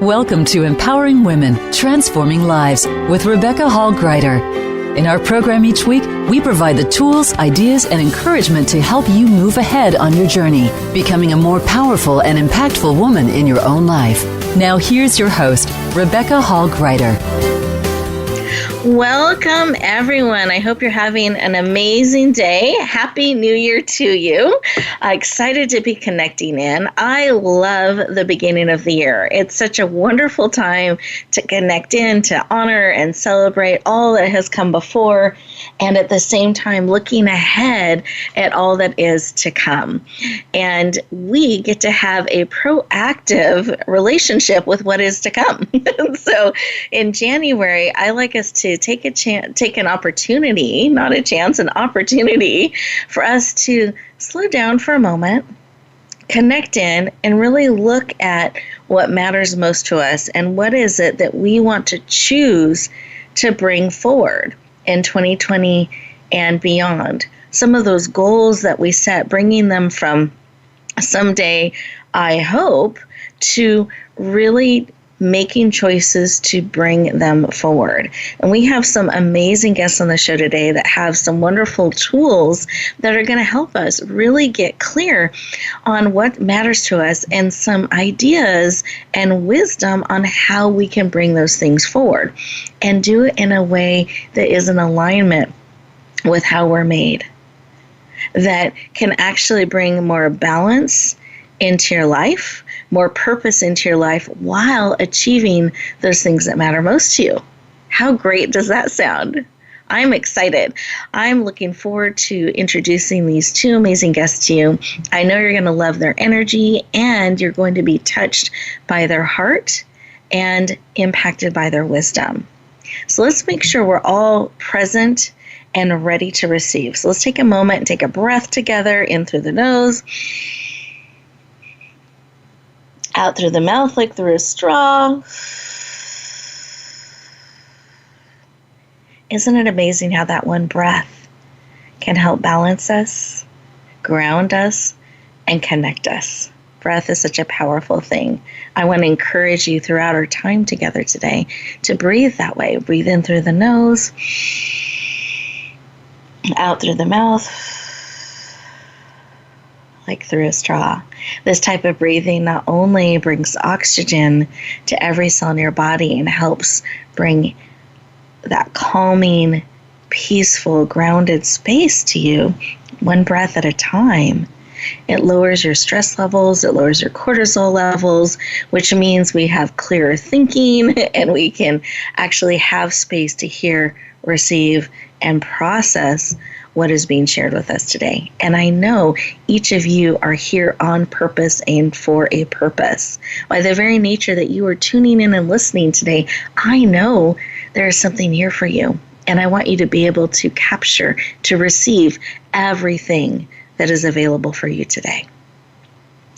Welcome to Empowering Women, Transforming Lives with Rebecca Hall Gruyter. In our program each week, we provide the tools, ideas, and encouragement to help you move ahead on your journey, becoming a more powerful and impactful woman in your own life. Now here's your host, Rebecca Hall Gruyter. Welcome, everyone. I hope you're having an amazing day. Happy New Year to you. Excited to be connecting in. I love the beginning of the year. It's such a wonderful time to connect in, to honor and celebrate all that has come before, and at the same time looking ahead at all that is to come. And we get to have a proactive relationship with what is to come. So in January, I like us to take an opportunity, not a chance, an opportunity for us to slow down for a moment, connect in, and really look at what matters most to us and what is it that we want to choose to bring forward in 2020 and beyond. Some of those goals that we set, bringing them from someday, I hope, to really making choices to bring them forward. And we have some amazing guests on the show today that have some wonderful tools that are going to help us really get clear on what matters to us and some ideas and wisdom on how we can bring those things forward and do it in a way that is in alignment with how we're made, that can actually bring more balance into your life, more purpose into your life while achieving those things that matter most to you. How great does that sound? I'm excited. I'm looking forward to introducing these two amazing guests to you. I know you're going to love their energy and you're going to be touched by their heart and impacted by their wisdom. So let's make sure we're all present and ready to receive. So let's take a moment and take a breath together, in through the nose, out through the mouth like through a straw. Isn't it amazing how that one breath can help balance us, ground us, and connect us? Breath is such a powerful thing. I want to encourage you throughout our time together today to breathe that way. Breathe in through the nose, out through the mouth, like through a straw. This type of breathing not only brings oxygen to every cell in your body and helps bring that calming, peaceful, grounded space to you, one breath at a time. It lowers your stress levels, it lowers your cortisol levels, which means we have clearer thinking and we can actually have space to hear, receive, and process what is being shared with us today. And I know each of you are here on purpose and for a purpose. By the very nature that you are tuning in and listening today, I know there is something here for you. And I want you to be able to capture, to receive everything that is available for you today.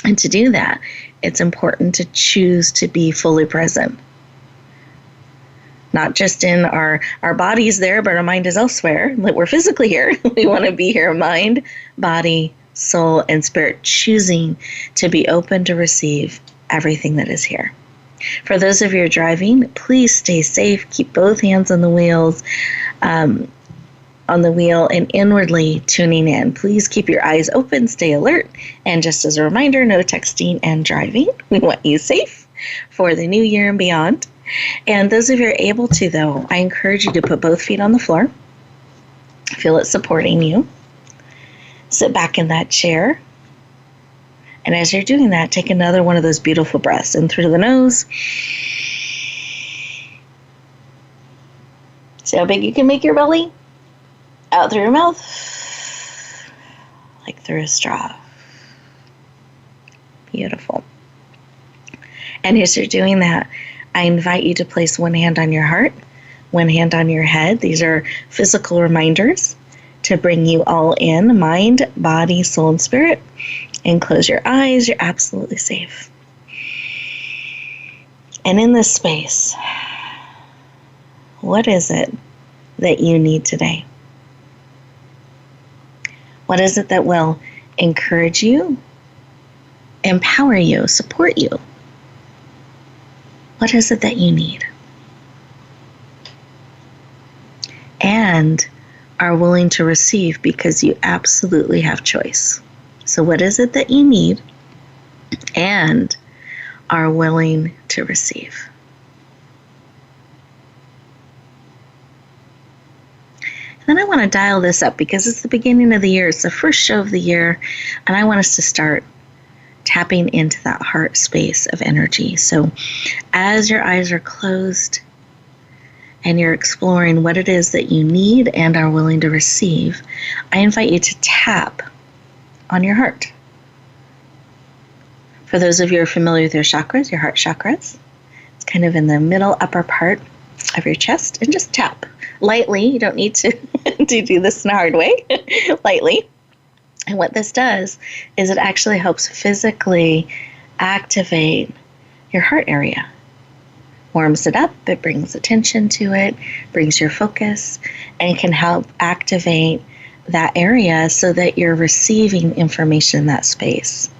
And to do that, it's important to choose to be fully present. Not just in our bodies there, but our mind is elsewhere. Like we're physically here. We want to be here, mind, body, soul, and spirit, choosing to be open to receive everything that is here. For those of you who are driving, please stay safe. Keep both hands on the wheels, on the wheel, and inwardly tuning in. Please keep your eyes open, stay alert. And just as a reminder, no texting and driving. We want you safe for the new year and beyond. And those of you who are able to, though, I encourage you to put both feet on the floor. Feel it supporting you. Sit back in that chair. And as you're doing that, take another one of those beautiful breaths in through the nose. See how big you can make your belly? Out through your mouth, like through a straw. Beautiful. And as you're doing that, I invite you to place one hand on your heart, one hand on your head. These are physical reminders to bring you all in, mind, body, soul, and spirit. And close your eyes. You're absolutely safe. And in this space, what is it that you need today? What is it that will encourage you, empower you, support you? What is it that you need? And are willing to receive, because you absolutely have choice. So what is it that you need and are willing to receive? And then I want to dial this up because it's the beginning of the year. It's the first show of the year, and I want us to start tapping into that heart space of energy. So as your eyes are closed and you're exploring what it is that you need and are willing to receive, I invite you to tap on your heart. For those of you who are familiar with your chakras, your heart chakras, it's kind of in the middle upper part of your chest, and just tap lightly. You don't need to, to do this in a hard way, lightly. And what this does is it actually helps physically activate your heart area. Warms it up, it brings attention to it, brings your focus, and can help activate that area so that you're receiving information in that space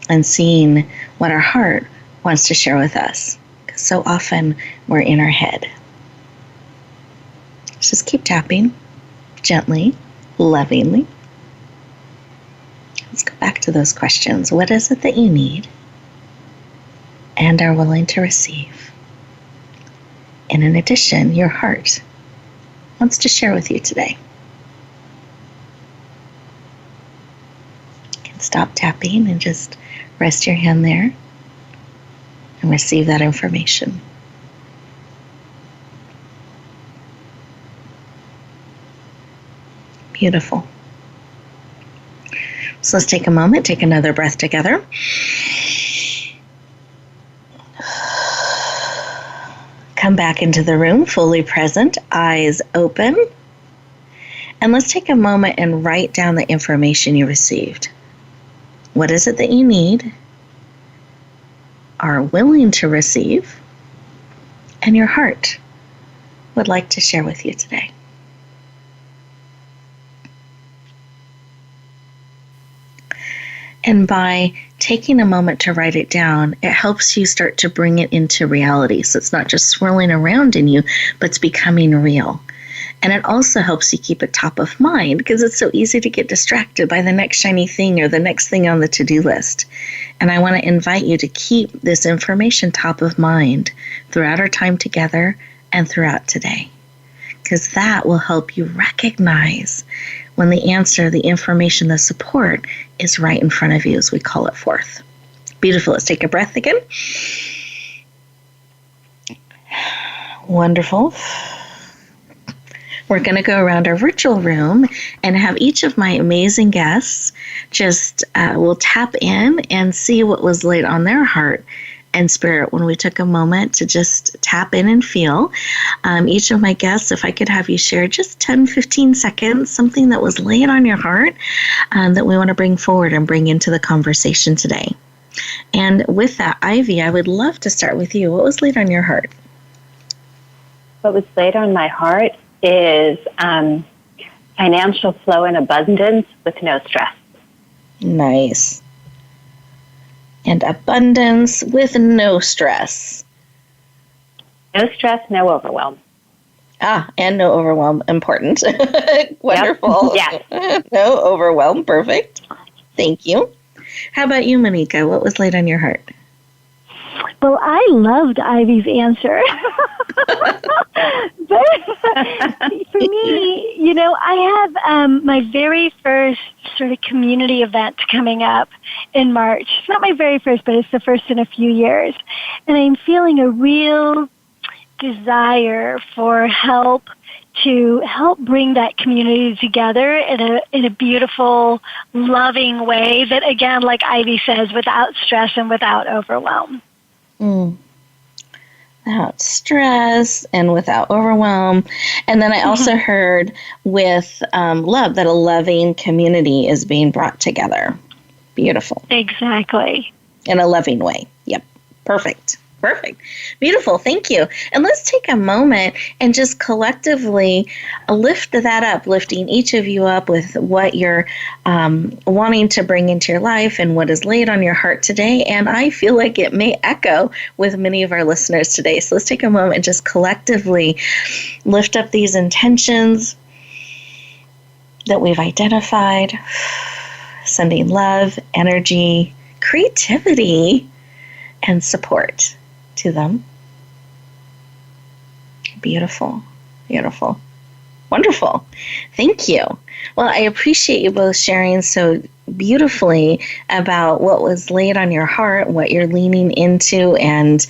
and seeing what our heart wants to share with us. Because so often we're in our head. Just keep tapping gently, lovingly. Let's go back to those questions. What is it that you need and are willing to receive? And in addition, your heart wants to share with you today. You can stop tapping and just rest your hand there and receive that information. Beautiful. So let's take a moment, take another breath together. Come back into the room, fully present, eyes open. And let's take a moment and write down the information you received. What is it that you need, are willing to receive, and your heart would like to share with you today? And by taking a moment to write it down, it helps you start to bring it into reality. So it's not just swirling around in you, but it's becoming real. And it also helps you keep it top of mind because it's so easy to get distracted by the next shiny thing or the next thing on the to-do list. And I want to invite you to keep this information top of mind throughout our time together and throughout today, because that will help you recognize when the answer, the information, the support is right in front of you as we call it forth. Beautiful. Let's take a breath again. Wonderful. We're going to go around our virtual room and have each of my amazing guests just will tap in and see what was laid on their heart and spirit when we took a moment to just tap in and feel. Each of my guests, if I could have you share just 10, 15 seconds, something that was laid on your heart that we want to bring forward and bring into the conversation today. And with that, Ivy, I would love to start with you. What was laid on your heart? What was laid on my heart is financial flow and abundance with no stress. Nice. And abundance with no stress. No stress, no overwhelm. And no overwhelm. Important. Wonderful. Yep. Yeah. No overwhelm. Perfect. Thank you. How about you, Monica? What was laid on your heart? Well, I loved Ivy's answer. But for me, I have my very first sort of community event coming up in March. It's not my very first, but it's the first in a few years. And I'm feeling a real desire for help to help bring that community together in a beautiful, loving way that, again, like Ivy says, without stress and without overwhelm. Without stress and without overwhelm. And then I also heard with love, that a loving community is being brought together. Beautiful. Exactly. In a loving way. Yep. Perfect. Perfect. Beautiful. Thank you. And let's take a moment and just collectively lift that up, lifting each of you up with what you're wanting to bring into your life and what is laid on your heart today. And I feel like it may echo with many of our listeners today. So let's take a moment and just collectively lift up these intentions that we've identified, sending love, energy, creativity, and support to them. Beautiful, beautiful, wonderful. Thank you. Well, I appreciate you both sharing so beautifully about what was laid on your heart, what you're leaning into and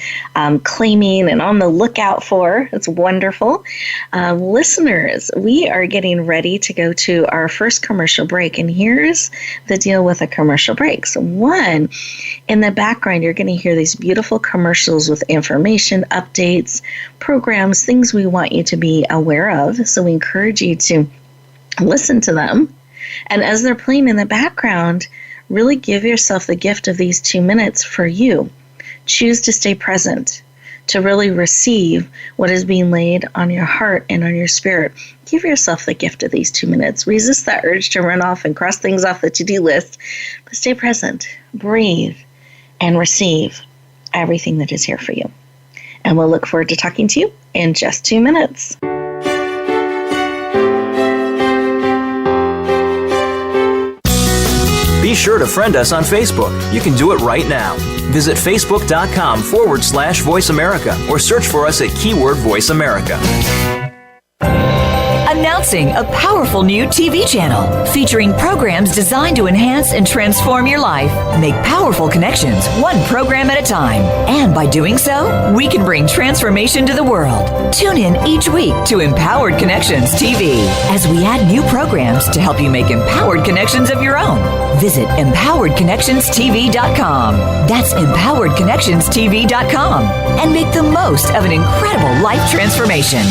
claiming and on the lookout for. It's wonderful. Listeners, we are getting ready to go to our first commercial break, and here's the deal with the commercial breaks. One, in the background, you're going to hear these beautiful commercials with information, updates, programs, things we want you to be aware of. So we encourage you to listen to them. And as they're playing in the background, really give yourself the gift of these 2 minutes for you. Choose to stay present, to really receive what is being laid on your heart and on your spirit. Give yourself the gift of these 2 minutes. Resist that urge to run off and cross things off the to-do list, but stay present, breathe, and receive everything that is here for you. And we'll look forward to talking to you in just 2 minutes. Be sure to friend us on Facebook. You can do it right now. Visit facebook.com/Voice America or search for us at keyword Voice America. Announcing a powerful new TV channel featuring programs designed to enhance and transform your life. Make powerful connections, one program at a time. And by doing so, we can bring transformation to the world. Tune in each week to Empowered Connections TV as we add new programs to help you make empowered connections of your own. Visit empoweredconnectionstv.com. That's empoweredconnectionstv.com. And make the most of an incredible life transformation.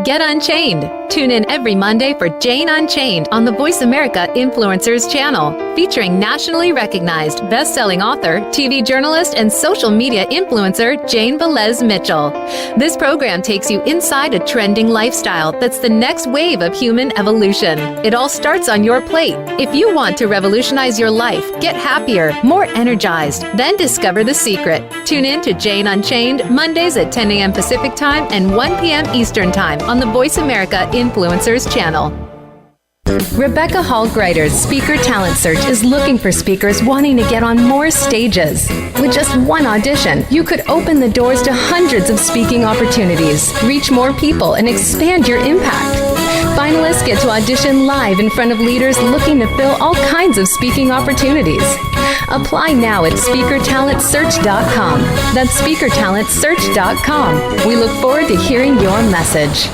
Get Unchained. Tune in every Monday for Jane Unchained on the Voice America Influencers channel, featuring nationally recognized best-selling author, TV journalist, and social media influencer Jane Velez Mitchell. This program takes you inside a trending lifestyle that's the next wave of human evolution. It all starts on your plate. If you want to revolutionize your life, get happier, more energized, then discover the secret. Tune in to Jane Unchained Mondays at 10 a.m. Pacific Time and 1 p.m. Eastern Time on the Voice America Influencers channel. Rebecca Hall Greider's Speaker Talent Search is looking for speakers wanting to get on more stages. With just one audition, you could open the doors to hundreds of speaking opportunities, reach more people, and expand your impact. Finalists get to audition live in front of leaders looking to fill all kinds of speaking opportunities. Apply now at SpeakerTalentSearch.com. That's SpeakerTalentSearch.com. We look forward to hearing your message.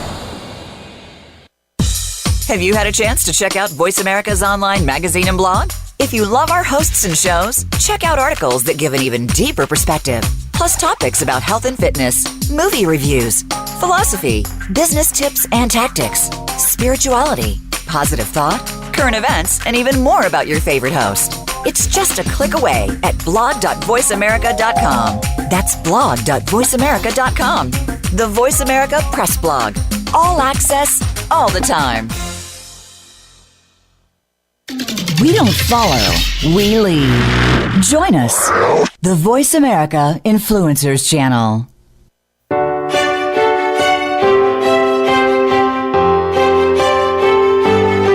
Have you had a chance to check out Voice America's online magazine and blog? If you love our hosts and shows, check out articles that give an even deeper perspective, plus topics about health and fitness, movie reviews, philosophy, business tips and tactics, spirituality, positive thought, current events, and even more about your favorite host. It's just a click away at blog.voiceamerica.com. That's blog.voiceamerica.com. The Voice America Press Blog. All access, all the time. We don't follow, we lead. Join us, the Voice America Influencers Channel.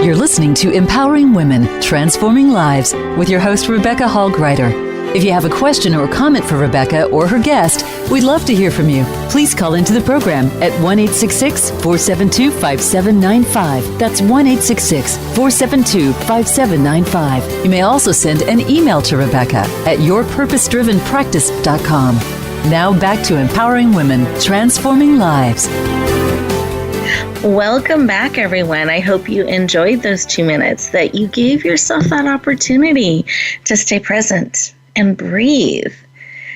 You're listening to Empowering Women, Transforming Lives with your host, Rebecca Hall Greider. If you have a question or comment for Rebecca or her guest, we'd love to hear from you. Please call into the program at 1-866-472-5795. That's 1-866-472-5795. You may also send an email to Rebecca at yourpurposedrivenpractice.com. Now back to Empowering Women, Transforming Lives. Welcome back, everyone. I hope you enjoyed those 2 minutes, that you gave yourself that opportunity to stay present and breathe.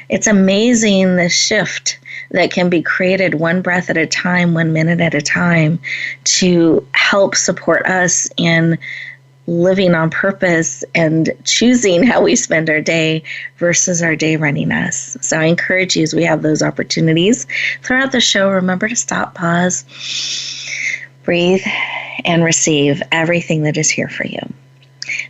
It's amazing the shift that can be created one breath at a time, 1 minute at a time, to help support us in living on purpose and choosing how we spend our day versus our day running us. So I encourage you, as we have those opportunities throughout the show, remember to stop, pause, breathe, and receive everything that is here for you.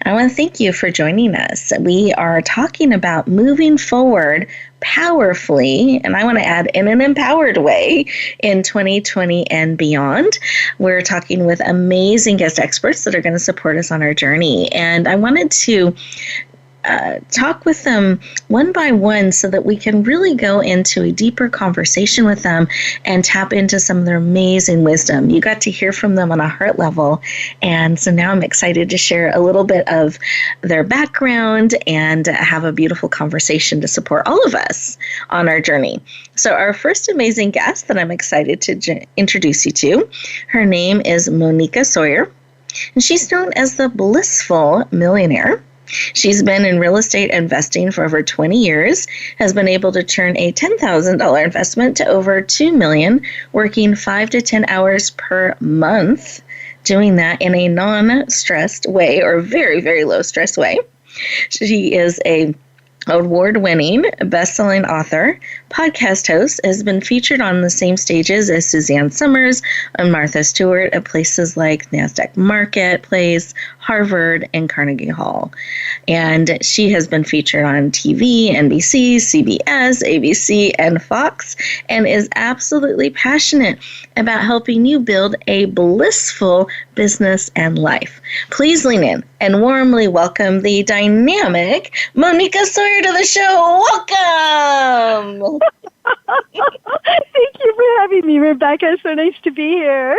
I want to thank you for joining us. We are talking about moving forward powerfully, and I want to add in an empowered way in 2020 and beyond. We're talking with amazing guest experts that are going to support us on our journey. And I wanted to talk with them one by one so that we can really go into a deeper conversation with them and tap into some of their amazing wisdom. You got to hear from them on a heart level, and so now I'm excited to share a little bit of their background and have a beautiful conversation to support all of us on our journey. So our first amazing guest that I'm excited to introduce you to, her name is Monica Sawyer, and she's known as the Blissful Millionaire. She's been in real estate investing for over 20 years, has been able to turn a $10,000 investment to over $2 million, working 5 to 10 hours per month, doing that in a non-stressed way or very, very low stress way. She is a award-winning, best-selling author, podcast host, has been featured on the same stages as Suzanne Summers and Martha Stewart at places like NASDAQ Marketplace, Harvard, and Carnegie Hall. And she has been featured on TV, NBC, CBS, ABC, and Fox, and is absolutely passionate about helping you build a blissful business and life. Please lean in and warmly welcome the dynamic Monica Sawyer to the show. Welcome! Thank you for having me, Rebecca. So nice to be here.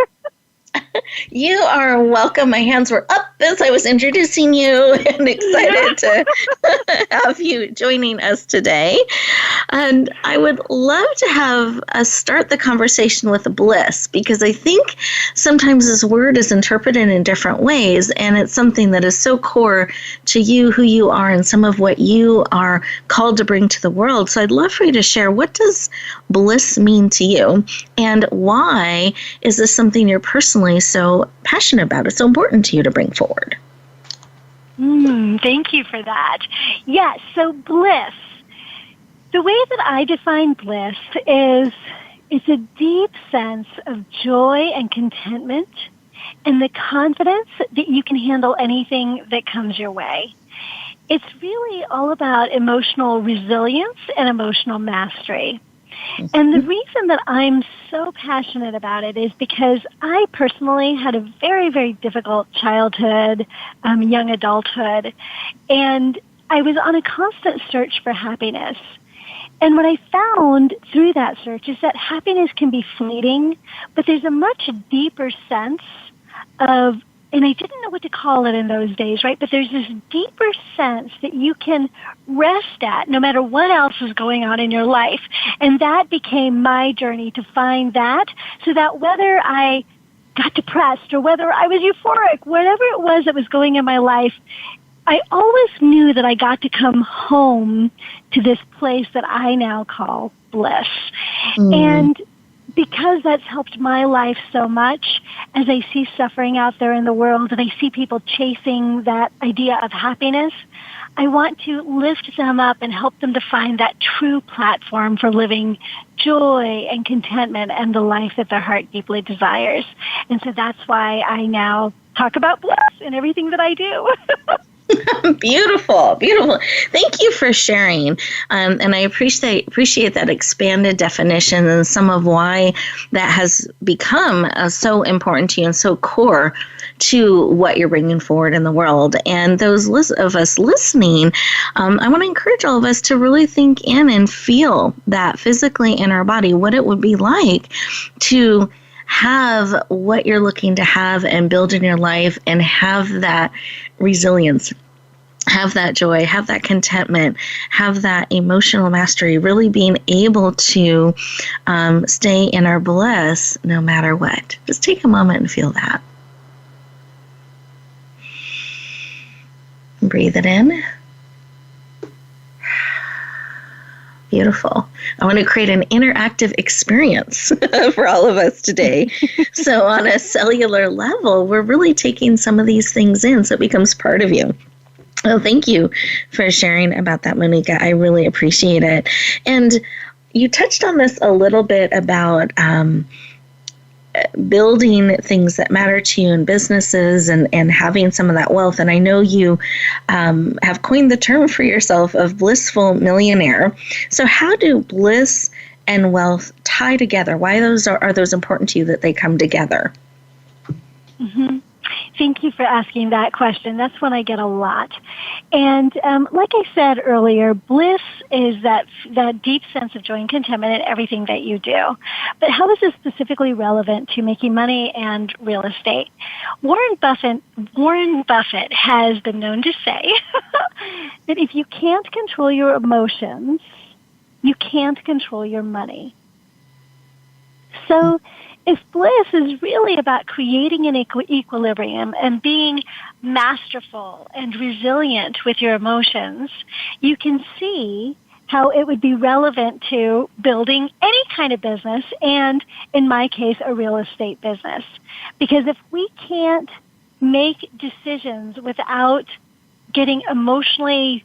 You are welcome. My hands were up as I was introducing you and excited to have you joining us today. And I would love to have us start the conversation with bliss, because I think sometimes this word is interpreted in different ways, and it's something that is so core to you, who you are, and some of what you are called to bring to the world. So I'd love for you to share, what does bliss mean to you, and why is this something you're personally so passionate about? It's so important to you to bring forward. Thank you for that. Yes, so bliss. The way that I define bliss is it's a deep sense of joy and contentment and the confidence that you can handle anything that comes your way. It's really all about emotional resilience and emotional mastery. And the reason that I'm so passionate about it is because I personally had a very, very difficult childhood, young adulthood, and I was on a constant search for happiness. And what I found through that search is that happiness can be fleeting, but there's a much deeper sense of, and I didn't know what to call it in those days, right? But there's this deeper sense that you can rest at no matter what else is going on in your life. And that became my journey to find that, so that whether I got depressed or whether I was euphoric, whatever it was that was going in my life, I always knew that I got to come home to this place that I now call bliss. And because that's helped my life so much, as I see suffering out there in the world and I see people chasing that idea of happiness, I want to lift them up and help them to find that true platform for living joy and contentment and the life that their heart deeply desires. And so that's why I now talk about bliss in everything that I do. Beautiful, beautiful. Thank you for sharing. And I appreciate that expanded definition and some of why that has become so important to you and so core to what you're bringing forward in the world. And those of us listening, I want to encourage all of us to really think in and feel that physically in our body, what it would be like to have what you're looking to have and build in your life, and have that resilience, have that joy, have that contentment, have that emotional mastery, really being able to stay in our bliss no matter what. Just take a moment and feel that. Breathe it in. Beautiful. I want to create an interactive experience for all of us today. So on a cellular level, we're really taking some of these things in so it becomes part of you. Well, thank you for sharing about that, Monica. I really appreciate it. And you touched on this a little bit about building things that matter to you in businesses and having some of that wealth. And I know you have coined the term for yourself of blissful millionaire. So how do bliss and wealth tie together? Why are those important to you that they come together? Mm-hmm. Thank you for asking that question. That's one I get a lot. And like I said earlier, bliss is that deep sense of joy and contentment in everything that you do. But how is this specifically relevant to making money and real estate? Warren Buffett has been known to say that if you can't control your emotions, you can't control your money. So if bliss is really about creating an equilibrium and being masterful and resilient with your emotions, you can see how it would be relevant to building any kind of business and, in my case, a real estate business. Because if we can't make decisions without getting emotionally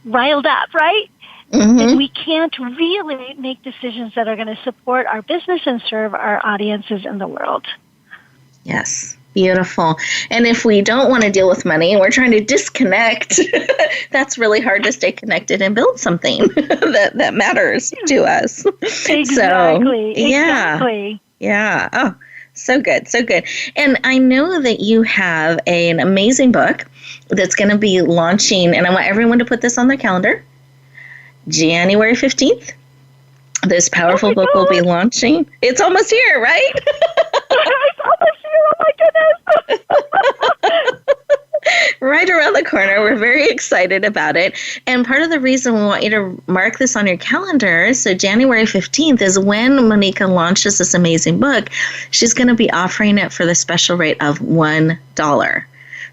riled up, right? And we can't really make decisions that are going to support our business and serve our audiences in the world. Yes, beautiful. And if we don't want to deal with money and we're trying to disconnect, that's really hard to stay connected and build something that matters to us. Exactly. So, yeah. Exactly. Yeah. Oh, so good. So good. And I know that you have an amazing book that's going to be launching, and I want everyone to put this on their calendar. January 15th, this powerful book will be launching. It's almost here, right? It's almost here. Oh, my goodness. Right around the corner. We're very excited about it. And part of the reason we want you to mark this on your calendar, so January 15th is when Monica launches this amazing book. She's going to be offering it for the special rate of $1.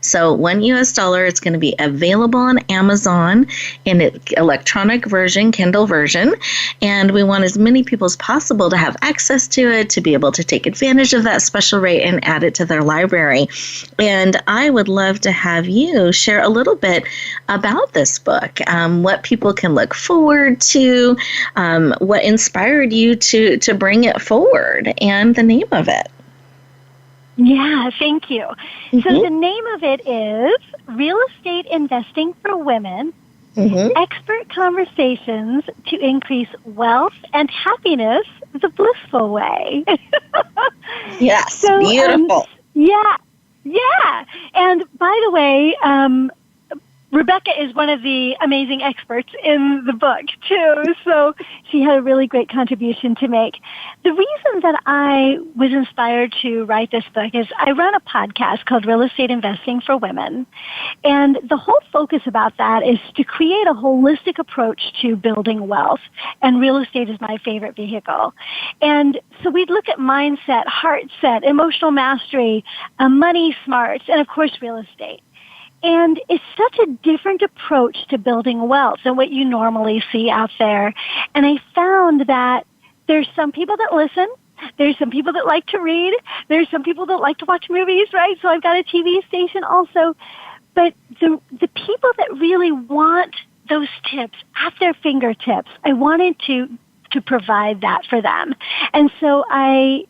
So $1 US, it's going to be available on Amazon in an electronic version, Kindle version. And we want as many people as possible to have access to it, to be able to take advantage of that special rate and add it to their library. And I would love to have you share a little bit about this book, what people can look forward to, what inspired you to bring it forward, and the name of it. Yeah, thank you. So the name of it is Real Estate Investing for Women, Expert Conversations to Increase Wealth and Happiness the Blissful Way. Yes, so, beautiful. Yeah. And by the way, Rebecca is one of the amazing experts in the book, too, so she had a really great contribution to make. The reason that I was inspired to write this book is I run a podcast called Real Estate Investing for Women, and the whole focus about that is to create a holistic approach to building wealth, and real estate is my favorite vehicle. And so we look at mindset, heart set, emotional mastery, money smarts, and, of course, real estate. And it's such a different approach to building wealth than what you normally see out there. And I found that there's some people that listen. There's some people that like to read. There's some people that like to watch movies, right? So I've got a TV station also. But the people that really want those tips at their fingertips, I wanted to provide that for them. And so I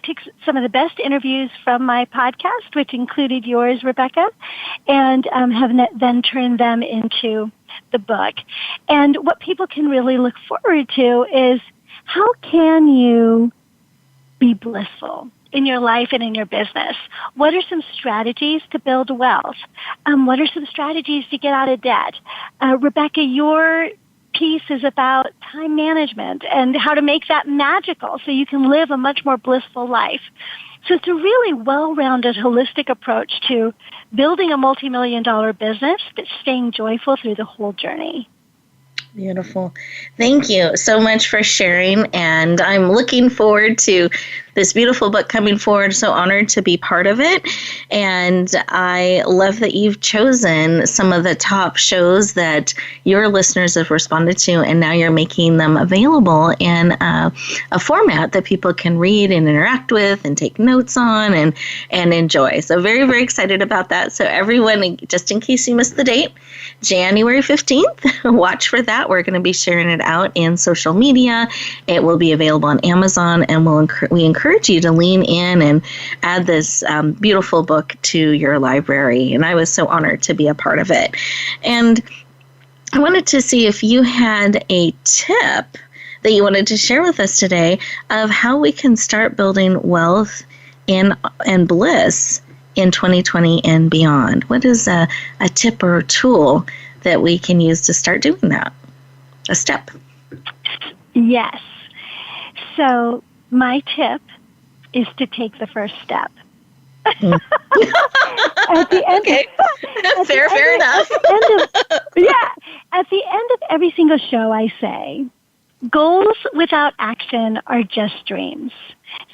took some of the best interviews from my podcast, which included yours, Rebecca, and have then turned them into the book. And what people can really look forward to is how can you be blissful in your life and in your business? What are some strategies to build wealth? What are some strategies to get out of debt? Rebecca, your piece is about time management and how to make that magical so you can live a much more blissful life. So it's a really well-rounded, holistic approach to building a multi-million-dollar business, but staying joyful through the whole journey. Beautiful. Thank you so much for sharing, and I'm looking forward to this beautiful book coming forward. So honored to be part of it. And I love that you've chosen some of the top shows that your listeners have responded to, and now you're making them available in a format that people can read and interact with and take notes on and enjoy. So very, very excited about that. So everyone, just in case you missed the date, January 15th, watch for that. We're going to be sharing it out in social media. It will be available on Amazon, and we encourage you to lean in and add this beautiful book to your library. And I was so honored to be a part of it. And I wanted to see if you had a tip that you wanted to share with us today of how we can start building wealth and bliss in 2020 and beyond. What is a tip or a tool that we can use to start doing that? A step. Yes. So my tip is to take the first step. At the end okay. Fair enough. At the end of every single show, I say, goals without action are just dreams.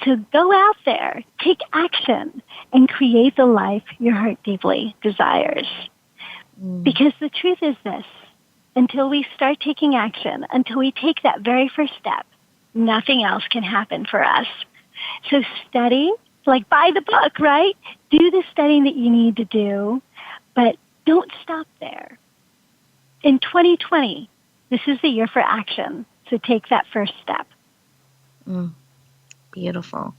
So go out there, take action, and create the life your heart deeply desires. Because the truth is this, until we start taking action, until we take that very first step, nothing else can happen for us. So study, like buy the book, right? Do the studying that you need to do, but don't stop there. In 2020, this is the year for action. So take that first step. Beautiful.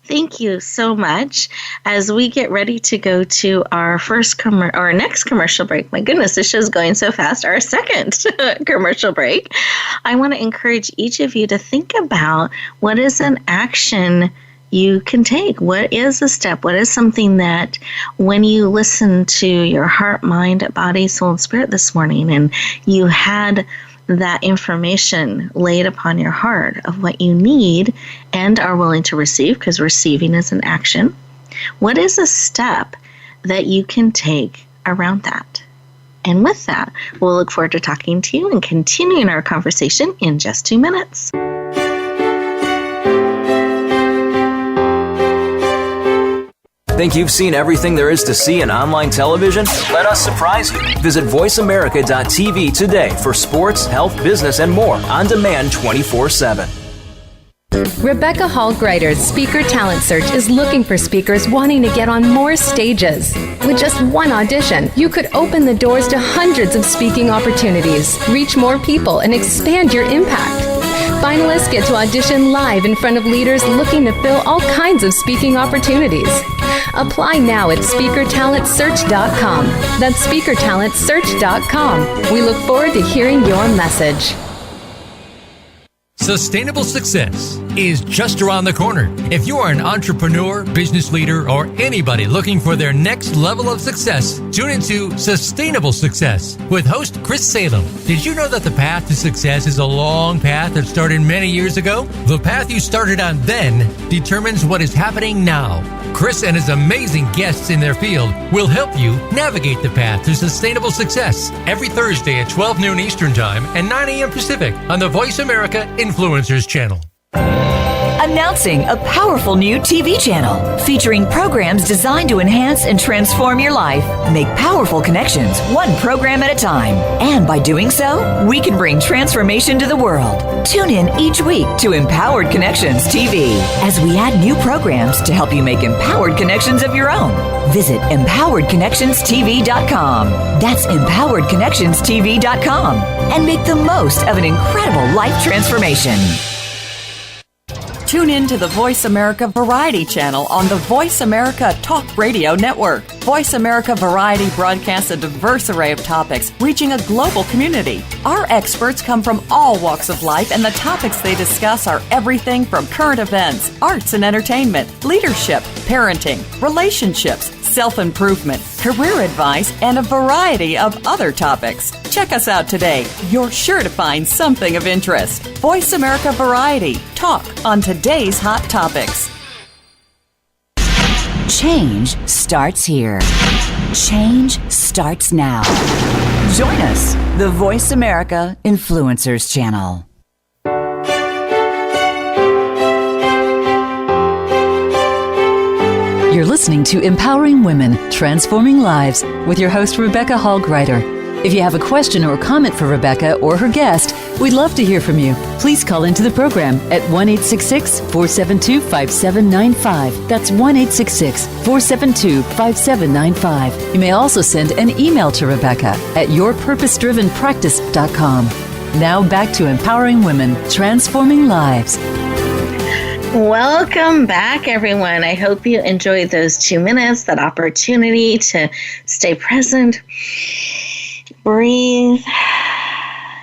Thank you so much. As we get ready to go to our our next commercial break, my goodness, this show's going so fast, our second commercial break, I want to encourage each of you to think about what is an action you can take. What is a step? What is something that when you listen to your heart, mind, body, soul, and spirit this morning, and you had that information laid upon your heart of what you need and are willing to receive, because receiving is an action, what is a step that you can take around that? And with that, we'll look forward to talking to you and continuing our conversation in just 2 minutes. Think you've seen everything there is to see in online television? Let us surprise you. Visit voiceamerica.tv today for sports, health, business, and more on demand 24/7. Rebecca Hall Greider's Speaker Talent Search is looking for speakers wanting to get on more stages. With just one audition, you could open the doors to hundreds of speaking opportunities, reach more people, and expand your impact. Finalists get to audition live in front of leaders looking to fill all kinds of speaking opportunities. Apply now at SpeakerTalentSearch.com. That's SpeakerTalentSearch.com. We look forward to hearing your message. Sustainable success is just around the corner. If you are an entrepreneur, business leader, or anybody looking for their next level of success, tune into Sustainable Success with host Chris Salem. Did you know that the path to success is a long path that started many years ago? The path you started on then determines what is happening now. Chris and his amazing guests in their field will help you navigate the path to sustainable success every Thursday at 12 noon Eastern Time and 9 a.m. Pacific on the Voice America Influencers Channel. Announcing a powerful new TV channel featuring programs designed to enhance and transform your life. Make powerful connections, one program at a time. And by doing so, we can bring transformation to the world. Tune in each week to Empowered Connections TV as we add new programs to help you make empowered connections of your own. Visit EmpoweredConnectionsTV.com. That's EmpoweredConnectionsTV.com. And make the most of an incredible life transformation. Tune in to the Voice America Variety channel on the Voice America Talk Radio Network. Voice America Variety broadcasts a diverse array of topics, reaching a global community. Our experts come from all walks of life, and the topics they discuss are everything from current events, arts and entertainment, leadership, parenting, relationships, self-improvement, career advice, and a variety of other topics. Check us out today. You're sure to find something of interest. Voice America Variety. Talk on today's hot topics. Change starts here. Change starts now. Join us, the Voice America Influencers Channel. You're listening to Empowering Women, Transforming Lives with your host, Rebecca Hall-Gruyter. If you have a question or comment for Rebecca or her guest, we'd love to hear from you. Please call into the program at 1-866-472-5795. That's 1-866-472-5795. You may also send an email to Rebecca at yourpurposedrivenpractice.com. Now back to Empowering Women, Transforming Lives. Welcome back, everyone. I hope you enjoyed those 2 minutes, that opportunity to stay present, breathe,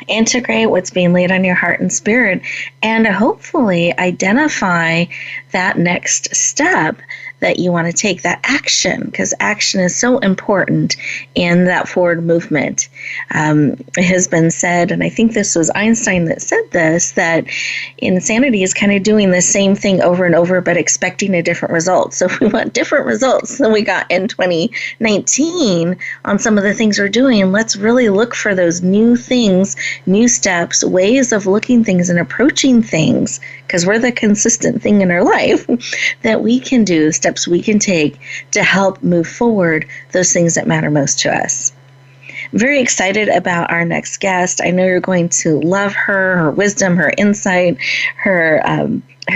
integrate what's being laid on your heart and spirit, and hopefully identify that next step that you want to take, that action, because action is so important in that forward movement. It has been said, and I think this was Einstein that said this, that insanity is kind of doing the same thing over and over, but expecting a different result. So if we want different results than we got in 2019 on some of the things we're doing, let's really look for those new things, new steps, ways of looking things and approaching things, because we're the consistent thing in our life that we can do, steps we can take to help move forward those things that matter most to us. I'm very excited about our next guest. I know you're going to love her wisdom, her insight, her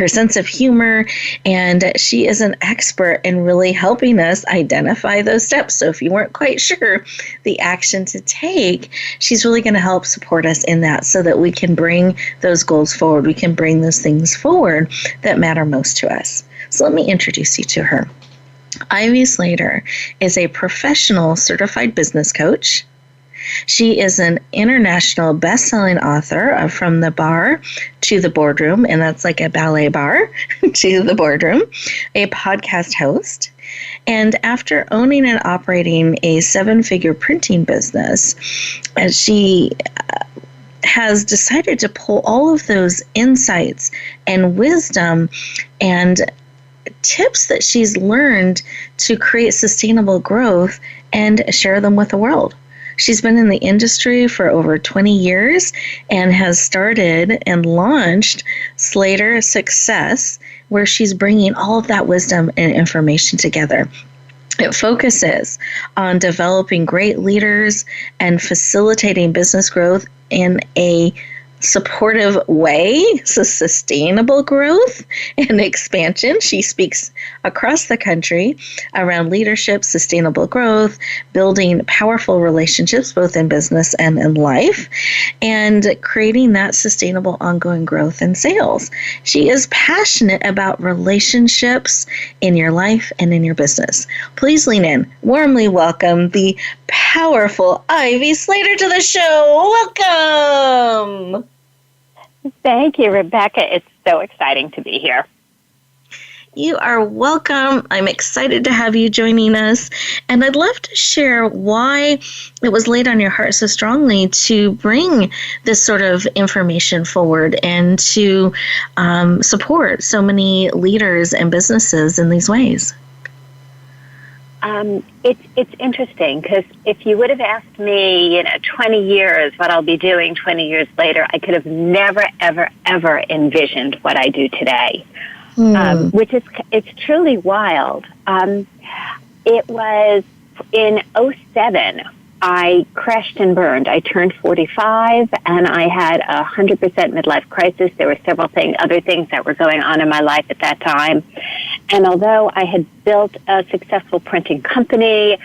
sense of humor, and she is an expert in really helping us identify those steps. So if you weren't quite sure the action to take, she's really going to help support us in that so that we can bring those goals forward. We can bring those things forward that matter most to us. So let me introduce you to her. Ivy Slater is a professional certified business coach. She is an international best-selling author of From the Bar to the Boardroom, and that's like a ballet bar to the boardroom, a podcast host. And after owning and operating a 7-figure printing business, she has decided to pull all of those insights and wisdom and tips that she's learned to create sustainable growth and share them with the world. She's been in the industry for over 20 years and has started and launched Slater Success, where she's bringing all of that wisdom and information together. It focuses on developing great leaders and facilitating business growth in a supportive way, so sustainable growth and expansion. She speaks across the country around leadership, sustainable growth, building powerful relationships both in business and in life, and creating that sustainable ongoing growth in sales. She is passionate about relationships in your life and in your business. Please lean in. Warmly welcome the powerful Ivy Slater to the show. Welcome. Thank you, Rebecca. It's so exciting to be here. You are welcome. I'm excited to have you joining us. And I'd love to share why it was laid on your heart so strongly to bring this sort of information forward and to support so many leaders and businesses in these ways. It's interesting because if you would have asked me, 20 years, what I'll be doing 20 years later, I could have never, ever, ever envisioned what I do today, it's truly wild. It was in 2007, I crashed and burned. I turned 45 and I had a 100% midlife crisis. There were several other things that were going on in my life at that time. And although I had built a successful printing company,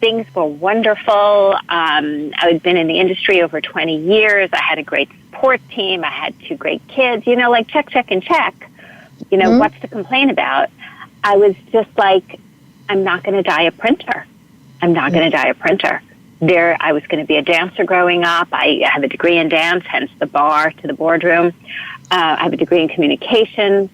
things were wonderful. I had been in the industry over 20 years. I had a great support team. I had 2 great kids, like check, check, and check. What's to complain about? I was just like, I'm not going to die a printer. I'm not going to die a printer. I was going to be a dancer growing up. I have a degree in dance, hence the bar to the boardroom. I have a degree in communications.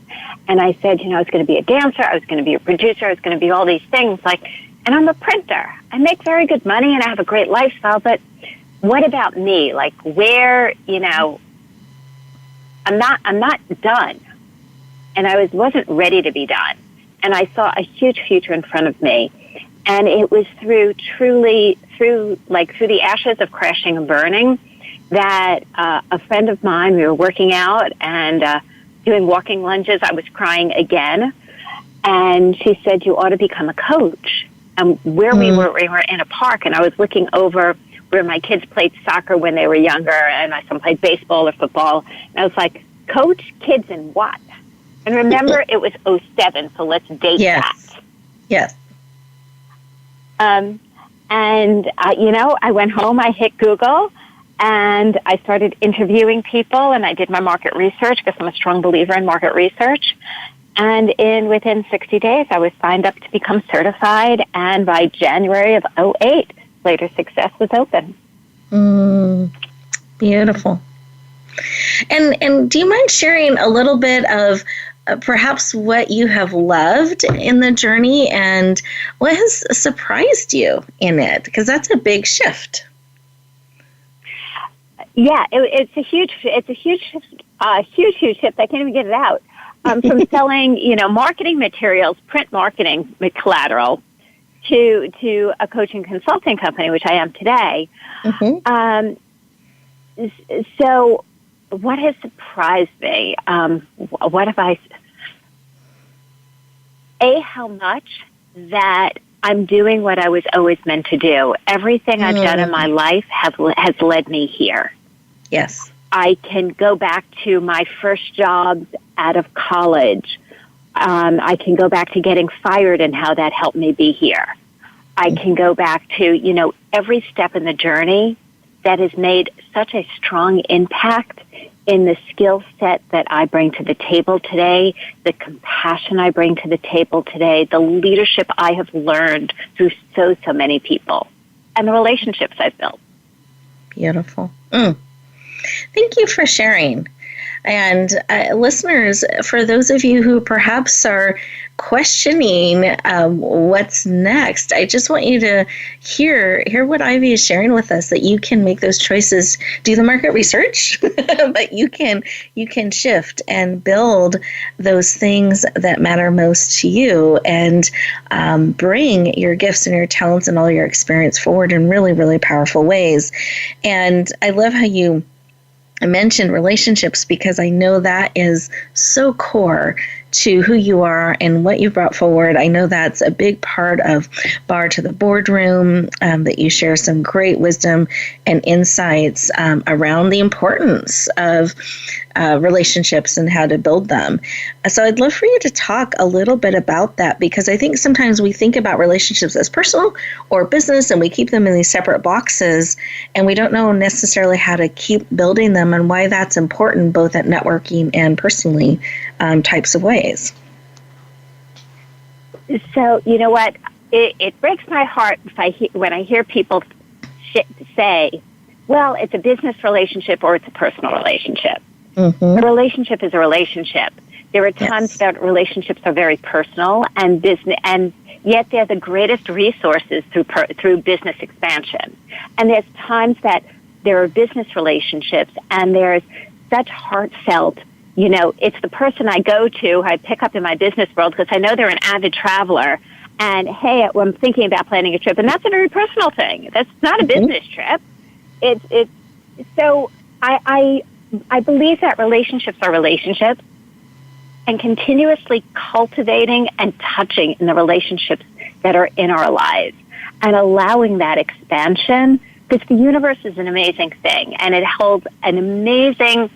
And I said, I was going to be a dancer. I was going to be a producer. I was going to be all these things. And I'm a printer. I make very good money and I have a great lifestyle. But what about me? Where, I'm not done. And I wasn't ready to be done. And I saw a huge future in front of me. And it was through the ashes of crashing and burning that a friend of mine, we were working out and doing walking lunges. I was crying again. And she said, you ought to become a coach. And where we were in a park, and I was looking over where my kids played soccer when they were younger, and my son played baseball or football. And I was like, coach kids in what? And remember, it was 2007, so let's date that. Yes. I went home, I hit Google, and I started interviewing people, and I did my market research because I'm a strong believer in market research. And within 60 days, I was signed up to become certified, and by January of 2008, Later Success was open. Beautiful. And do you mind sharing a little bit of perhaps what you have loved in the journey and what has surprised you in it? Because that's a big shift. Yeah, it's a huge shift. I can't even get it out. From selling, marketing materials, print marketing collateral, to a coaching consulting company, which I am today. So what has surprised me? What have I... how much that I'm doing what I was always meant to do. Everything I've done in my life has led me here. Yes. I can go back to my first jobs out of college. I can go back to getting fired and how that helped me be here. I can go back to, every step in the journey that has made such a strong impact in the skill set that I bring to the table today, the compassion I bring to the table today, the leadership I have learned through so many people, and the relationships I've built. Beautiful. Thank you for sharing. And listeners, for those of you who perhaps are questioning what's next, I just want you to hear what Ivy is sharing with us, that you can make those choices, do the market research, but you can shift and build those things that matter most to you, and bring your gifts and your talents and all your experience forward in really, really powerful ways. And I love how you mentioned relationships, because I know that is so core to who you are and what you brought forward. I know that's a big part of Bar to the Boardroom, that you share some great wisdom and insights around the importance of relationships and how to build them. So I'd love for you to talk a little bit about that, because I think sometimes we think about relationships as personal or business, and we keep them in these separate boxes, and we don't know necessarily how to keep building them and why that's important, both at networking and personally types of ways. So, you know what? It breaks my heart when I hear people say, well, it's a business relationship or it's a personal relationship. A relationship is a relationship. There are times that relationships are very personal and business, and yet they're the greatest resources through business expansion. And there's times that there are business relationships and there's such heartfelt, it's the person I go to, I pick up in my business world because I know they're an avid traveler. And, hey, I'm thinking about planning a trip. And that's a very personal thing. That's not a business trip. So I believe that relationships are relationships, and continuously cultivating and touching in the relationships that are in our lives and allowing that expansion, because the universe is an amazing thing, and it holds an amazing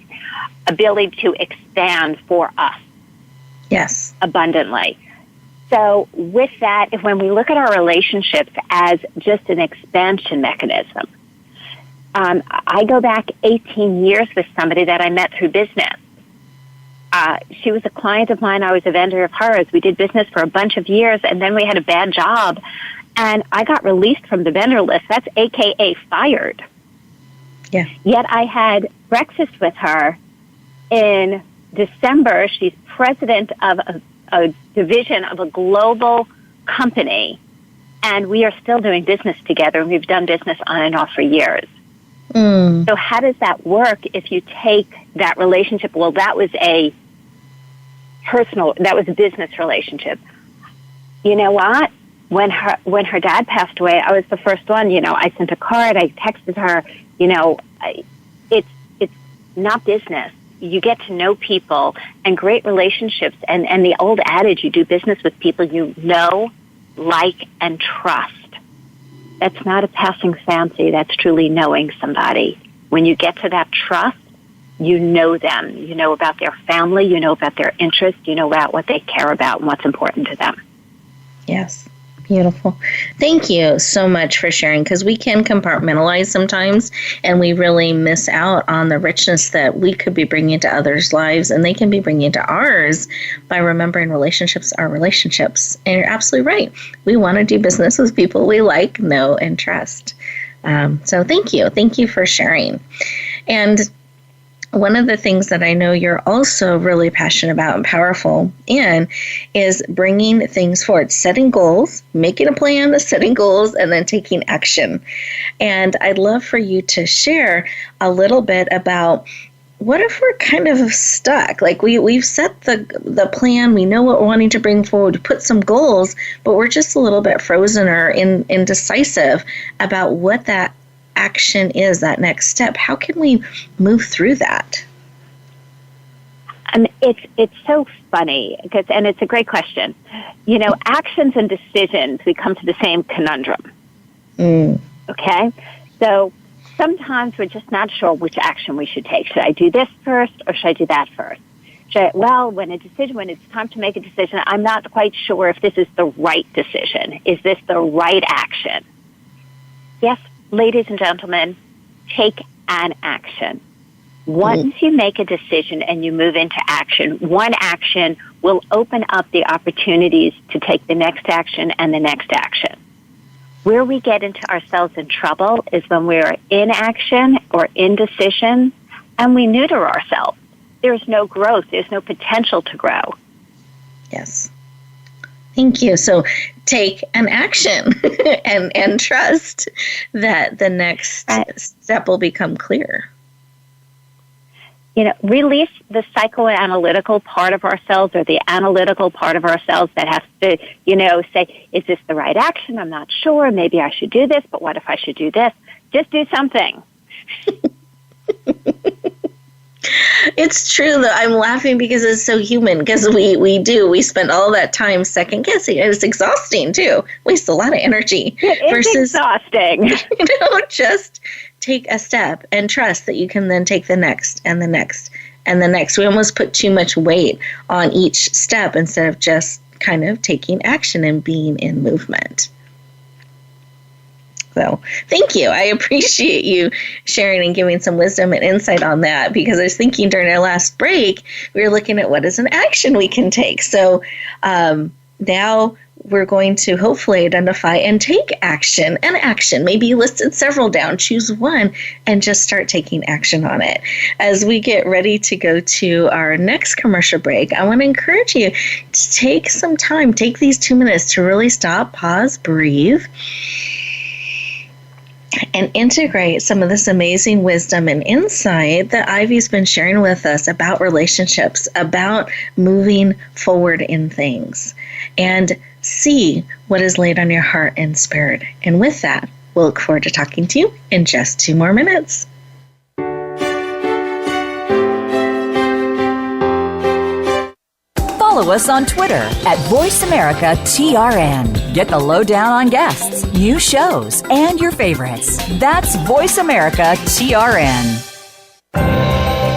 ability to expand for us. Yes. Abundantly. So with that, when we look at our relationships as just an expansion mechanism, I go back 18 years with somebody that I met through business. She was a client of mine. I was a vendor of hers. We did business for a bunch of years, and then we had a bad job, and I got released from the vendor list. That's AKA fired. Yeah. Yet I had breakfast with her in December. She's president of a division of a global company, and we are still doing business together, and we've done business on and off for years. So how does that work if you take that relationship? Well, that was a business relationship. You know what? When her dad passed away, I was the first one. I sent a card. I texted her. It's not business. you get to know people and great relationships. And the old adage, you do business with people you know, like, and trust. That's not a passing fancy. That's truly knowing somebody. When you get to that trust, you know them. You know about their family. You know about their interests. You know about what they care about and what's important to them. Yes. Beautiful. Thank you so much for sharing, because we can compartmentalize sometimes and we really miss out on the richness that we could be bringing to others' lives and they can be bringing to ours by remembering relationships are relationships. And you're absolutely right. We want to do business with people we like, know, and trust. So thank you. Thank you for sharing. And one of the things that I know you're also really passionate about and powerful in is bringing things forward, setting goals, making a plan, setting goals, and then taking action. And I'd love for you to share a little bit about what if we're kind of stuck? Like we've set the plan, we know what we're wanting to bring forward, put some goals, but we're just a little bit frozen or indecisive about what that action is, that next step. How can we move through that? It's so funny, and it's a great question. You know, actions and decisions, we come to the same conundrum. Okay? So sometimes we're just not sure which action we should take. Should I do this first or should I do that first? When it's time to make a decision, I'm not quite sure if this is the right decision. Is this the right action? Yes, ladies and gentlemen, take an action. Once you make a decision and you move into action, one action will open up the opportunities to take the next action and the next action. Where we get into ourselves in trouble is when we're in action or indecision and we neuter ourselves. There's no growth. There's no potential to grow. Yes. Thank you. So take an action and trust that the next step will become clear. You know, release the psychoanalytical part of ourselves or the analytical part of ourselves that has to, say, is this the right action? I'm not sure. Maybe I should do this, but what if I should do this? Just do something. It's true, though. I'm laughing because it's so human, because we spend all that time second guessing. And it's exhausting, too. Waste a lot of energy. It's exhausting. Just take a step and trust that you can then take the next and the next and the next. We almost put too much weight on each step instead of just kind of taking action and being in movement. So thank you. I appreciate you sharing and giving some wisdom and insight on that, because I was thinking during our last break, we were looking at what is an action we can take. So now we're going to hopefully identify and take action. An action, maybe you listed several down, choose one and just start taking action on it. As we get ready to go to our next commercial break, I want to encourage you to take some time, take these 2 minutes to really stop, pause, breathe, and integrate some of this amazing wisdom and insight that Ivy's been sharing with us about relationships, about moving forward in things, and see what is laid on your heart and spirit. And with that, we'll look forward to talking to you in just 2 more minutes. Follow us on Twitter at VoiceAmericaTRN. Get the lowdown on guests, new shows, and your favorites. That's VoiceAmericaTRN.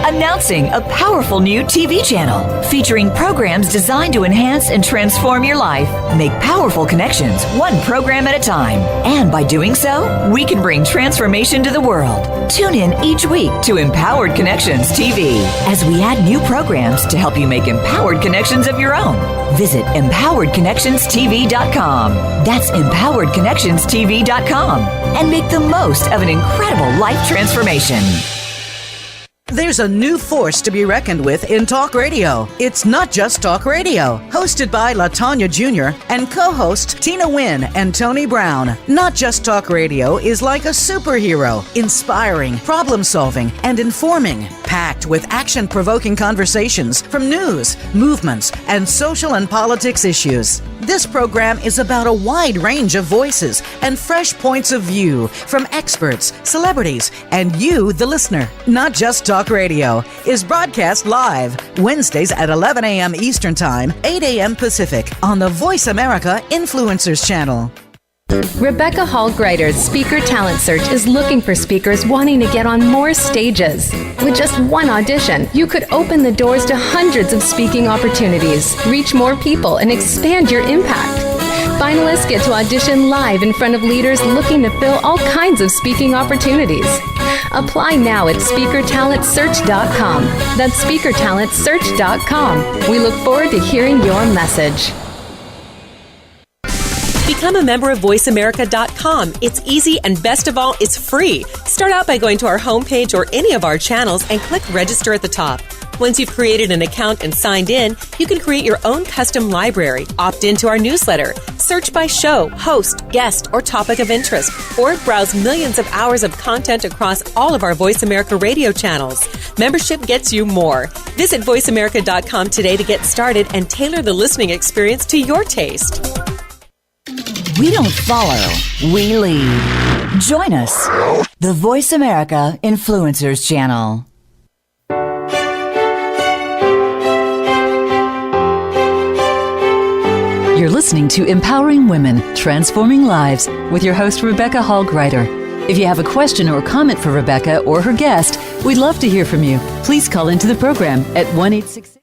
Announcing a powerful new TV channel featuring programs designed to enhance and transform your life. Make powerful connections, one program at a time. And by doing so, we can bring transformation to the world. Tune in each week to Empowered Connections TV as we add new programs to help you make empowered connections of your own. Visit EmpoweredConnectionsTV.com. That's EmpoweredConnectionsTV.com. And make the most of an incredible life transformation. There's a new force to be reckoned with in talk radio. It's Not Just Talk Radio, hosted by LaTanya Jr. and co-hosts Tina Wynn and Tony Brown. Not Just Talk Radio is like a superhero, inspiring, problem-solving, and informing, packed with action-provoking conversations from news, movements, and social and politics issues. This program is about a wide range of voices and fresh points of view from experts, celebrities, and you, the listener. Not Just Talk Talk Radio is broadcast live Wednesdays at 11 a.m. Eastern Time, 8 a.m. Pacific on the Voice America Influencers Channel. Rebecca Hall Greider's Speaker Talent Search is looking for speakers wanting to get on more stages. With just one audition, you could open the doors to hundreds of speaking opportunities, reach more people, and expand your impact. Finalists get to audition live in front of leaders looking to fill all kinds of speaking opportunities. Apply now at SpeakerTalentSearch.com. That's SpeakerTalentSearch.com. We look forward to hearing your message. Become a member of VoiceAmerica.com. It's easy, and best of all, it's free. Start out by going to our homepage or any of our channels and click register at the top. Once you've created an account and signed in, you can create your own custom library, opt into our newsletter, search by show, host, guest, or topic of interest, or browse millions of hours of content across all of our Voice America radio channels. Membership gets you more. Visit VoiceAmerica.com today to get started and tailor the listening experience to your taste. We don't follow, we lead. Join us, the Voice America Influencers Channel. You're listening to Empowering Women, Transforming Lives with your host, Rebecca Hall Greider. If you have a question or comment for Rebecca or her guest, we'd love to hear from you. Please call into the program at 1-866.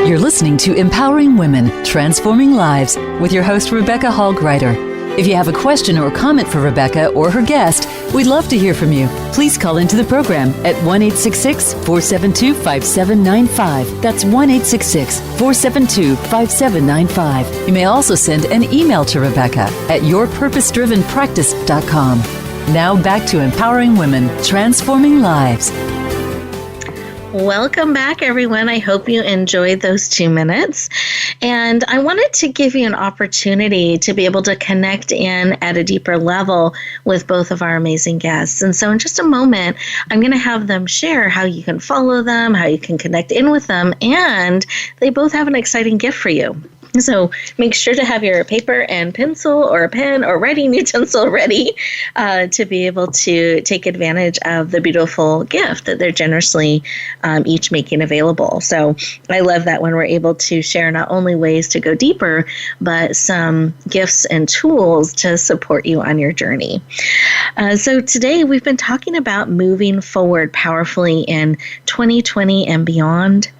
You're listening to Empowering Women, Transforming Lives with your host, Rebecca Hall Greider. If you have a question or comment for Rebecca or her guest, we'd love to hear from you. Please call into the program at 1-866-472-5795. That's 1-866-472-5795. You may also send an email to Rebecca at yourpurposedrivenpractice.com. Now back to Empowering Women, Transforming Lives. Welcome back, everyone. I hope you enjoyed those 2 minutes. And I wanted to give you an opportunity to be able to connect in at a deeper level with both of our amazing guests. And so in just a moment, I'm going to have them share how you can follow them, how you can connect in with them, and they both have an exciting gift for you. So make sure to have your paper and pencil or a pen or writing utensil ready to be able to take advantage of the beautiful gift that they're generously each making available. So I love that when we're able to share not only ways to go deeper, but some gifts and tools to support you on your journey. So today we've been talking about moving forward powerfully in 2020 and beyond.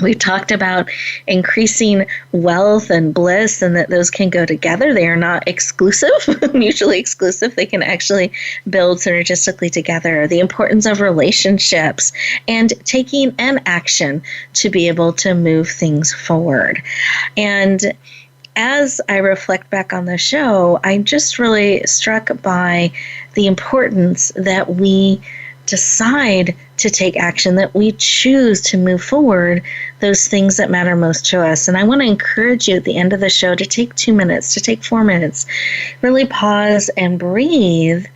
We've talked about increasing wealth and bliss, and that those can go together. They are not exclusive, mutually exclusive. They can actually build synergistically together. The importance of relationships and taking an action to be able to move things forward. And as I reflect back on the show, I'm just really struck by the importance that we decide to take action, that we choose to move forward those things that matter most to us. And I want to encourage you at the end of the show to take 2 minutes, to take 4 minutes, really pause and breathe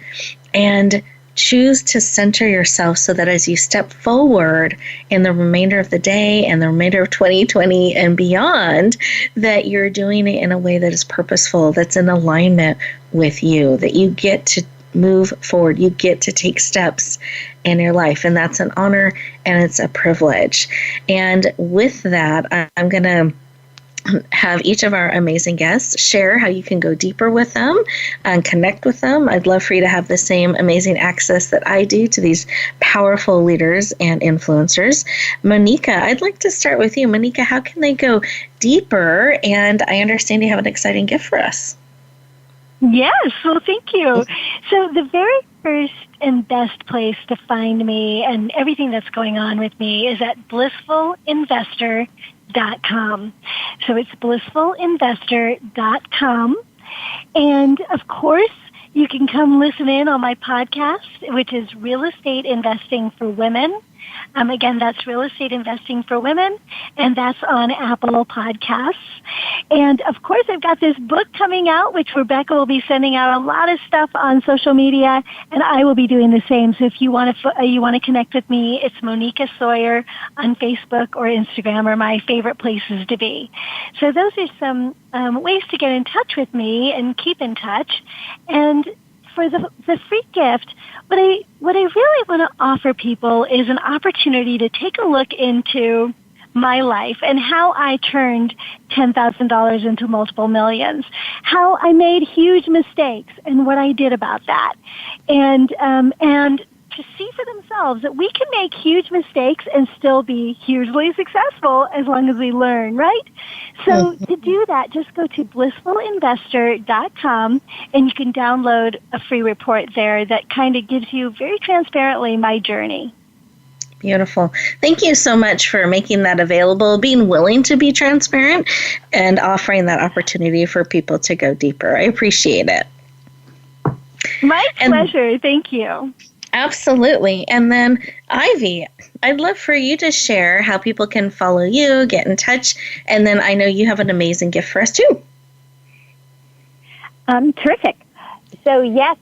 and choose to center yourself so that as you step forward in the remainder of the day and the remainder of 2020 and beyond, that you're doing it in a way that is purposeful, that's in alignment with you, that you get to move forward, you get to take steps in your life. And that's an honor and it's a privilege. And with that, I'm going to have each of our amazing guests share how you can go deeper with them and connect with them. I'd love for you to have the same amazing access that I do to these powerful leaders and influencers. Monica, I'd like to start with you. Monica, how can they go deeper? And I understand you have an exciting gift for us. Yes, well, thank you. So the very first and best place to find me and everything that's going on with me is at blissfulinvestor.com. So it's blissfulinvestor.com. And of course, you can come listen in on my podcast, which is Real Estate Investing for Women. Again, that's Real Estate Investing for Women, and that's on Apple Podcasts. And of course, I've got this book coming out, which Rebecca will be sending out a lot of stuff on social media, and I will be doing the same. So if you want to connect with me, it's Monica Sawyer on Facebook or Instagram are my favorite places to be. So those are some ways to get in touch with me and keep in touch. And for the free gift, what I really want to offer people is an opportunity to take a look into my life and how I turned $10,000 into multiple millions, how I made huge mistakes and what I did about that, and to see for themselves that we can make huge mistakes and still be hugely successful as long as we learn, right? So to do that, just go to blissfulinvestor.com and you can download a free report there that kind of gives you very transparently my journey. Beautiful. Thank you so much for making that available, being willing to be transparent, and offering that opportunity for people to go deeper. I appreciate it. My pleasure. Thank you. Absolutely. And then, Ivy, I'd love for you to share how people can follow you, get in touch, and then I know you have an amazing gift for us, too. Terrific. So, yes,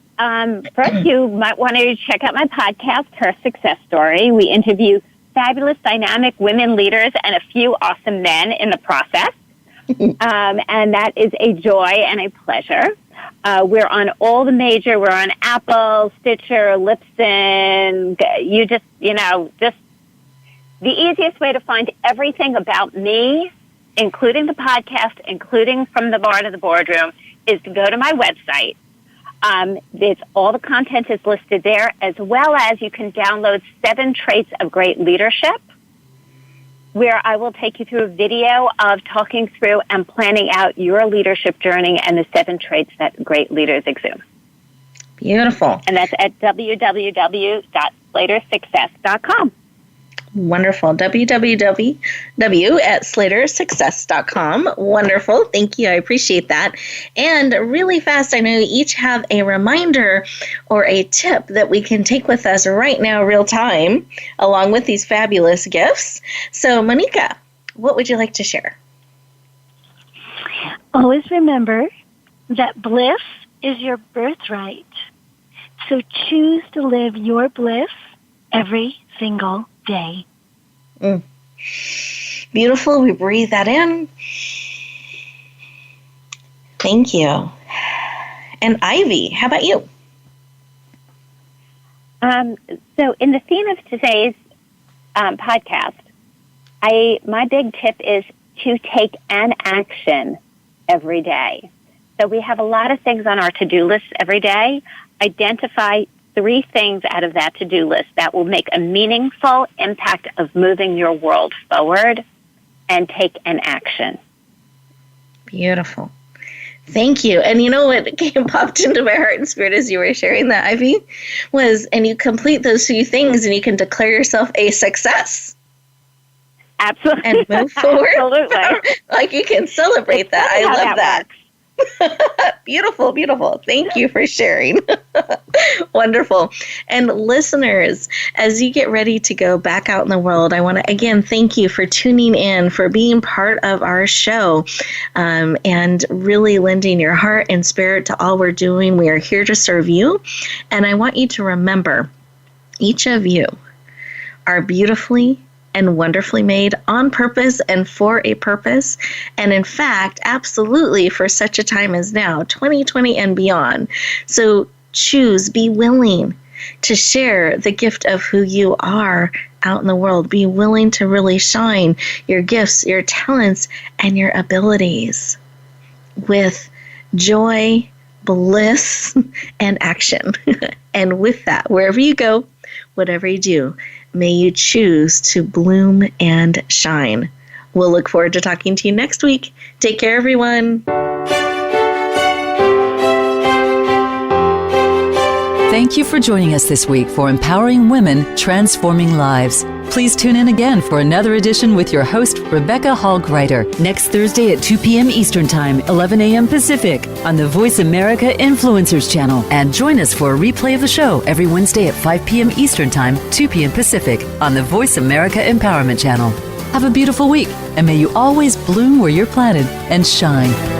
first, you might want to check out my podcast, Her Success Story. We interview fabulous, dynamic women leaders and a few awesome men in the process. And that is a joy and a pleasure. We're on all the major. We're on Apple, Stitcher, Libsyn. Just the easiest way to find everything about me, including the podcast, including From the Bar to the Boardroom, is to go to my website. It's all the content is listed there, as well as you can download 7 Traits of Great Leadership, where I will take you through a video of talking through and planning out your leadership journey and the 7 traits that great leaders exude. Beautiful. And that's at www.slatersuccess.com. Wonderful. www.slatersuccess.com. Wonderful. Thank you. I appreciate that. And really fast, I know you each have a reminder or a tip that we can take with us right now, real time, along with these fabulous gifts. So, Monica, what would you like to share? Always remember that bliss is your birthright. So choose to live your bliss every single day. Beautiful. We breathe that in. Thank you. And Ivy, how about you? So in the theme of today's podcast, my big tip is to take an action every day. So we have a lot of things on our to-do list every day. Identify 3 things out of that to-do list that will make a meaningful impact of moving your world forward, and take an action. Beautiful. Thank you. And you know what popped into my heart and spirit as you were sharing that, Ivy, was, and you complete those few things and you can declare yourself a success. Absolutely. And move forward. Absolutely. Like you can celebrate that. I love that. Beautiful, beautiful. Thank you for sharing. Wonderful. And listeners, as you get ready to go back out in the world, I want to again thank you for tuning in, for being part of our show, and really lending your heart and spirit to all we're doing. We are here to serve you. And I want you to remember, each of you are beautifully and wonderfully made on purpose and for a purpose. And in fact, absolutely for such a time as now, 2020 and beyond. So choose, be willing to share the gift of who you are out in the world. Be willing to really shine your gifts, your talents, and your abilities with joy, bliss, and action. And with that, wherever you go, whatever you do, may you choose to bloom and shine. We'll look forward to talking to you next week. Take care, everyone. Thank you for joining us this week for Empowering Women, Transforming Lives. Please tune in again for another edition with your host, Rebecca Hall-Gruyter, next Thursday at 2 p.m. Eastern Time, 11 a.m. Pacific, on the Voice America Influencers Channel. And join us for a replay of the show every Wednesday at 5 p.m. Eastern Time, 2 p.m. Pacific, on the Voice America Empowerment Channel. Have a beautiful week, and may you always bloom where you're planted and shine.